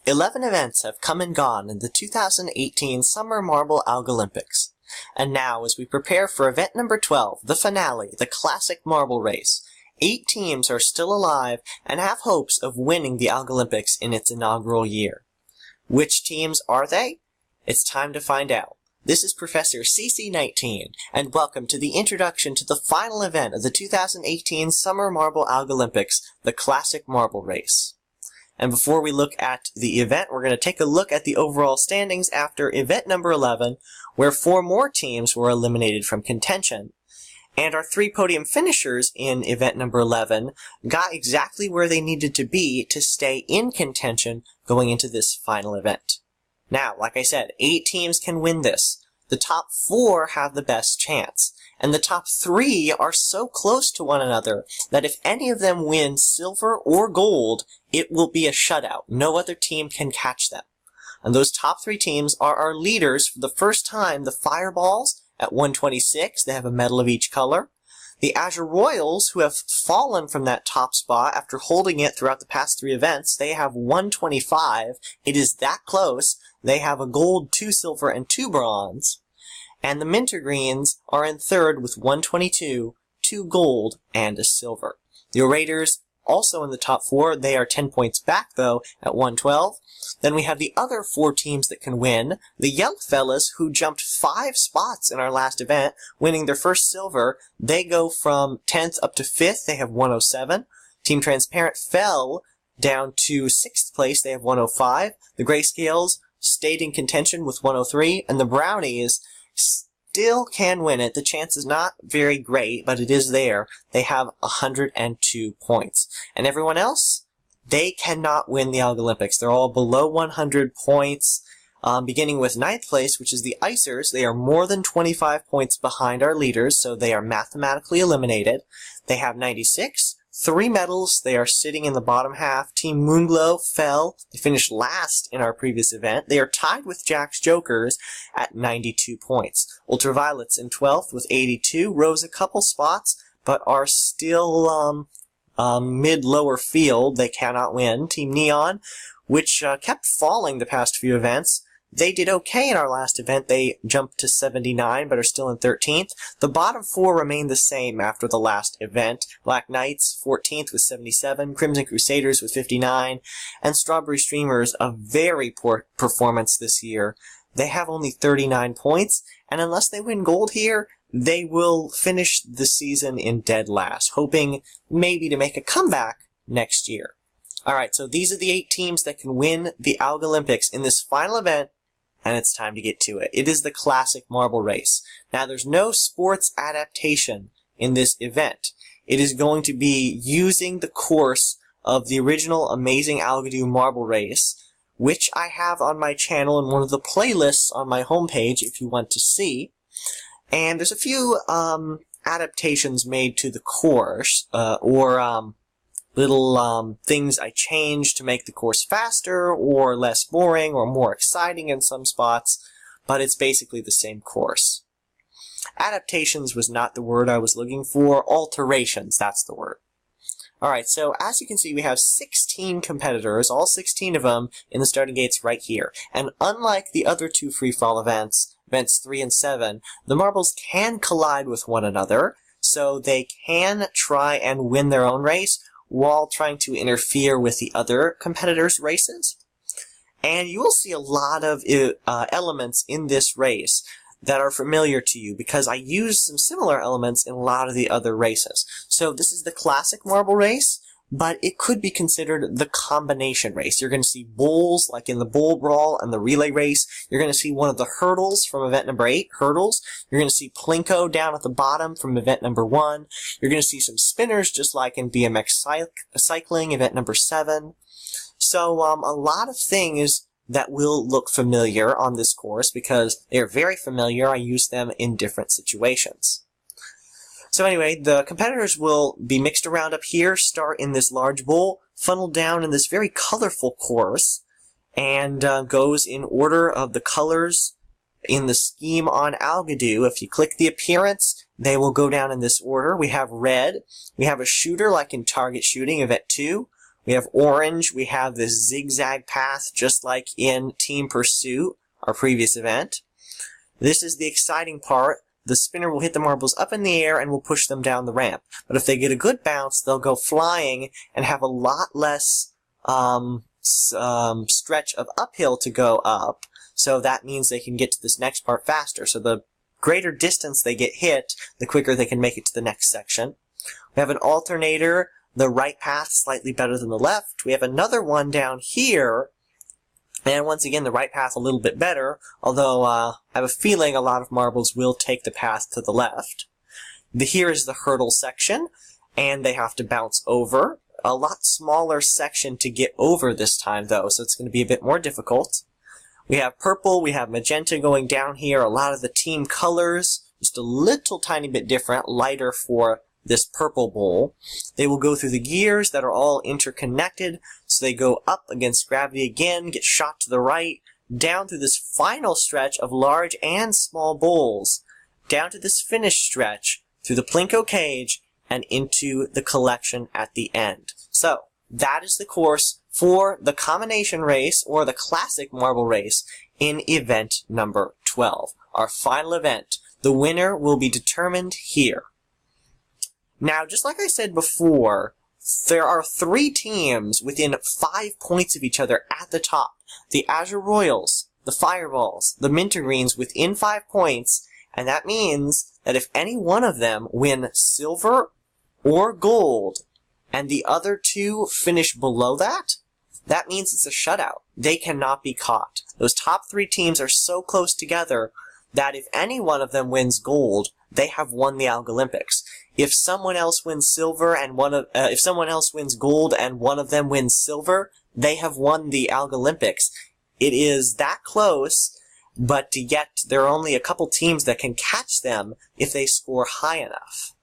11 events have come and gone in the 2018 Summer Marble Algolympics. And now, as we prepare for event number 12, the finale, the classic marble race, 8 teams are still alive and have hopes of winning the Algolympics in its inaugural year. Which teams are they? It's time to find out. This is Professor CC19, and welcome to the introduction to the final event of the 2018 Summer Marble Algolympics, the classic marble race. And before we look at the event, we're going to take a look at the overall standings after event number 11, where 4 more teams were eliminated from contention. And our 3 podium finishers in event number 11 got exactly where they needed to be to stay in contention going into this final event. Now, like I said, 8 teams can win this. The top 4 have the best chance. And the top 3 are so close to one another that if any of them win silver or gold, it will be a shutout. No other team can catch them. And those top 3 teams are our leaders for the first time, the Fireballs at 126. They have a medal of each color. The Azure Royals, who have fallen from that top spot after holding it throughout the past 3 events, they have 125. It is that close. They have a gold, 2 silver, and 2 bronze. And the Mintergreens are in third with 122, 2 gold, and a silver. The Orators, also in the top 4, they are 10 points back, though, at 112. Then we have the other 4 teams that can win. The Young Fellas, who jumped 5 spots in our last event, winning their first silver. They go from 10th up to 5th. They have 107. Team Transparent fell down to 6th place. They have 105. The Grayscales stayed in contention with 103. And the Brownies still can win it. The chance is not very great, but it is there. They have 102 points. And everyone else, they cannot win the Algolympics. They're all below 100 points, beginning with 9th place, which is the Icers. They are more than 25 points behind our leaders, so they are mathematically eliminated. They have 96. 3 medals. They are sitting in the bottom half. Team Moonglow fell. They finished last in our previous event. They are tied with Jack's Jokers at 92 points. Ultraviolets in 12th with 82. Rose a couple spots, but are still mid-lower field. They cannot win. Team Neon, which kept falling the past few events, they did okay in our last event. They jumped to 79, but are still in 13th. The bottom 4 remain the same after the last event. Black Knights, 14th with 77. Crimson Crusaders with 59. And Strawberry Streamers, a very poor performance this year. They have only 39 points, and unless they win gold here, they will finish the season in dead last, hoping maybe to make a comeback next year. Alright, so these are the 8 teams that can win the Algolympics in this final event, and it's time to get to it. It is the classic marble race. Now, there's no sports adaptation in this event. It is going to be using the course of the original Amazing Algodo marble race, which I have on my channel in one of the playlists on my homepage if you want to see. And there's a few adaptations made to the course, little things I changed to make the course faster or less boring or more exciting in some spots, but it's basically the same course. Adaptations was not the word I was looking for. Alterations, that's the word. Alright, so as you can see, we have 16 competitors, all 16 of them, in the starting gates right here. And unlike the other 2 free-fall events, events 3 and 7, the marbles can collide with one another, so they can try and win their own race, while trying to interfere with the other competitors' races. And you will see a lot of elements in this race that are familiar to you, because I used some similar elements in a lot of the other races. So this is the classic marble race, but it could be considered the combination race. You're going to see bowls, like in the bowl brawl and the relay race. You're going to see one of the hurdles from event number 8, hurdles. You're going to see plinko down at the bottom from event number 1. You're going to see some spinners, just like in BMX cycling, event number 7. So a lot of things that will look familiar on this course, because they're very familiar. I use them in different situations. So anyway, the competitors will be mixed around up here, start in this large bowl, funnel down in this very colorful course, and goes in order of the colors in the scheme on Algodo. If you click the appearance, they will go down in this order. We have red. We have a shooter like in target shooting, event 2. We have orange. We have this zigzag path, just like in Team Pursuit, our previous event. This is the exciting part. The spinner will hit the marbles up in the air and will push them down the ramp. But if they get a good bounce, they'll go flying and have a lot less stretch of uphill to go up. So that means they can get to this next part faster. So the greater distance they get hit, the quicker they can make it to the next section. We have an alternator. The right path slightly better than the left. We have another one down here. And once again, the right path a little bit better, although I have a feeling a lot of marbles will take the path to the left. Here is the hurdle section, and they have to bounce over. A lot smaller section to get over this time, though, so it's going to be a bit more difficult. We have purple, we have magenta going down here, a lot of the team colors, just a little tiny bit different, lighter for this purple bowl. They will go through the gears that are all interconnected, so they go up against gravity again, get shot to the right, down through this final stretch of large and small bowls, down to this finished stretch, through the plinko cage, and into the collection at the end. So, that is the course for the combination race, or the classic marble race, in event number 12. Our final event. The winner will be determined here. Now, just like I said before, there are 3 teams within 5 points of each other at the top. The Azure Royals, the Fireballs, the Mintergreens within 5 points, and that means that if any one of them win silver or gold, and the other 2 finish below that, that means it's a shutout. They cannot be caught. Those top 3 teams are so close together that if any one of them wins gold, they have won the Algolympics. If someone else wins silver and if someone else wins gold and one of them wins silver, they have won the Algolympics. It is that close, but yet there are only a couple teams that can catch them if they score high enough.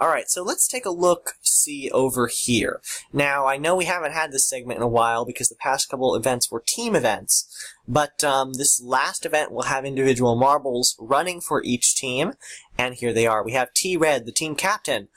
Alright, so let's take a look-see over here. Now, I know we haven't had this segment in a while because the past couple events were team events, but this last event will have individual marbles running for each team, and here they are. We have T-Red, the team captain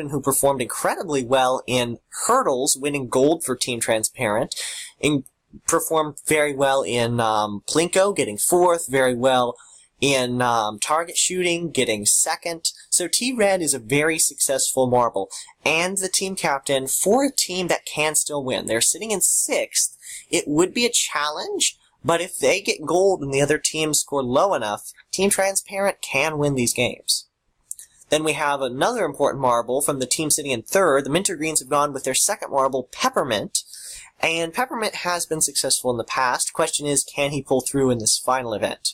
who performed incredibly well in hurdles, winning gold for Team Transparent, and performed very well in Plinko, getting 4th, very well in target shooting, getting 2nd. So T-Red is a very successful marble, and the team captain for a team that can still win. They're sitting in 6th. It would be a challenge, but if they get gold and the other team score low enough, Team Transparent can win these games. Then we have another important marble from the team sitting in 3rd. The Mintergreens have gone with their 2nd marble, Peppermint, and Peppermint has been successful in the past. Question is, can he pull through in this final event?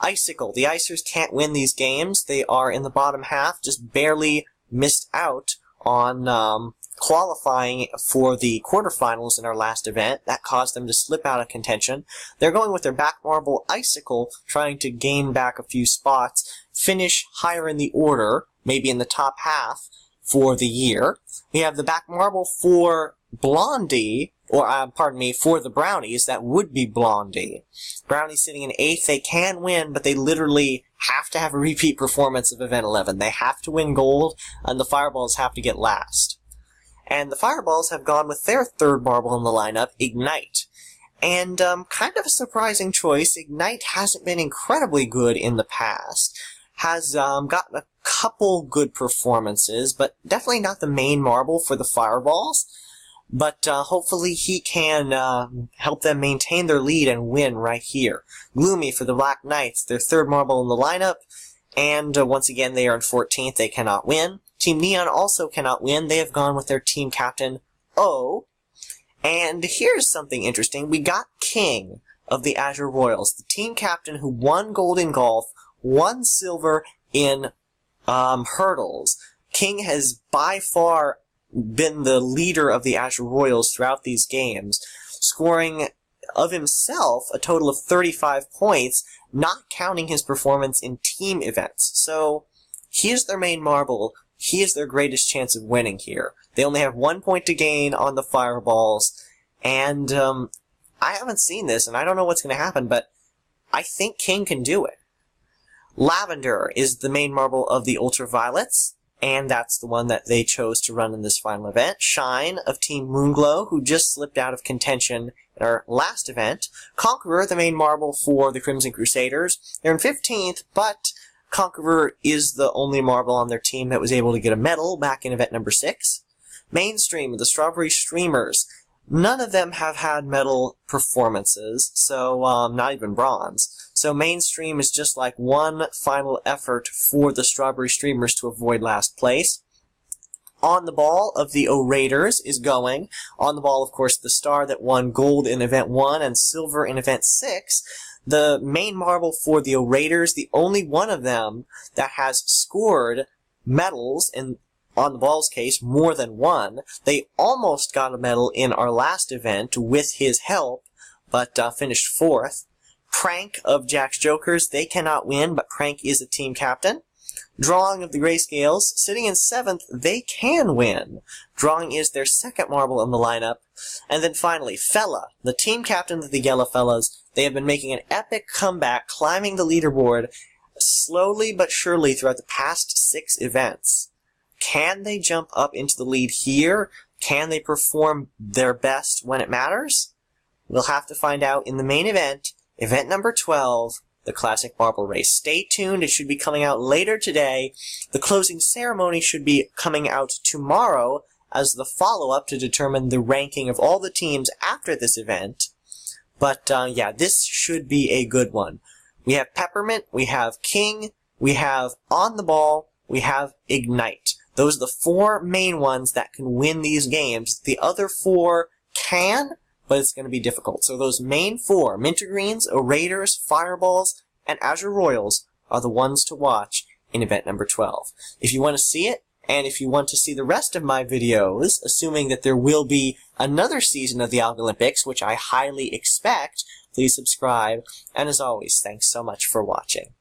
Icicle. The Icers can't win these games. They are in the bottom half, just barely missed out on qualifying for the quarterfinals in our last event. That caused them to slip out of contention. They're going with their back marble Icicle, trying to gain back a few spots, finish higher in the order, maybe in the top half for the year. We have the back marble for Blondie, or pardon me, for the Brownies. That would be Blondie. Brownies sitting in 8th. They can win, but they literally have to have a repeat performance of Event 11. They have to win gold, and the Fireballs have to get last. And the Fireballs have gone with their 3rd marble in the lineup, Ignite. And kind of a surprising choice. Ignite hasn't been incredibly good in the past. Has gotten a couple good performances, but definitely not the main marble for the Fireballs. But hopefully he can help them maintain their lead and win right here. Gloomy for the Black Knights, their 3rd marble in the lineup. And once again, they are in 14th. They cannot win. Team Neon also cannot win. They have gone with their team captain, O. And here's something interesting. We got King of the Azure Royals, the team captain who won gold in golf, won silver in hurdles. King has by far been the leader of the Azure Royals throughout these games, scoring of himself a total of 35 points, not counting his performance in team events. So, he is their main marble. He is their greatest chance of winning here. They only have 1 point to gain on the Fireballs, and I haven't seen this, and I don't know what's going to happen, but I think King can do it. Lavender is the main marble of the Ultraviolets, and that's the one that they chose to run in this final event. Shine of Team Moonglow, who just slipped out of contention in our last event. Conqueror, the main marble for the Crimson Crusaders. They're in 15th, but Conqueror is the only marble on their team that was able to get a medal back in event number 6. Mainstream, the Strawberry Streamers. None of them have had medal performances, so not even bronze. So Mainstream is just like one final effort for the Strawberry Streamers to avoid last place. On the Ball of the Orators is going. On the Ball, of course, the star that won gold in Event 1 and silver in Event 6. The main marble for the Orators, the only one of them that has scored medals, in On the Ball's case, more than one. They almost got a medal in our last event with his help, but finished 4th. Prank of Jack's Jokers, they cannot win, but Prank is a team captain. Drawing of the Grayscales, sitting in 7th, they can win. Drawing is their second marble in the lineup. And then finally, Fella, the team captain of the Yellow Fellas. They have been making an epic comeback, climbing the leaderboard slowly but surely throughout the past 6 events. Can they jump up into the lead here? Can they perform their best when it matters? We'll have to find out in the main event, event number 12, the Classic Marble Race. Stay tuned, it should be coming out later today. The closing ceremony should be coming out tomorrow as the follow-up to determine the ranking of all the teams after this event. But yeah, this should be a good one. We have Peppermint, we have King, we have On the Ball, we have Ignite. Those are the 4 main ones that can win these games. The other 4 can, but it's going to be difficult. So those main 4, Mintergreens, Orators, Fireballs, and Azure Royals, are the ones to watch in event number 12. If you want to see it, and if you want to see the rest of my videos, assuming that there will be another season of the Algolympics, which I highly expect, please subscribe. And as always, thanks so much for watching.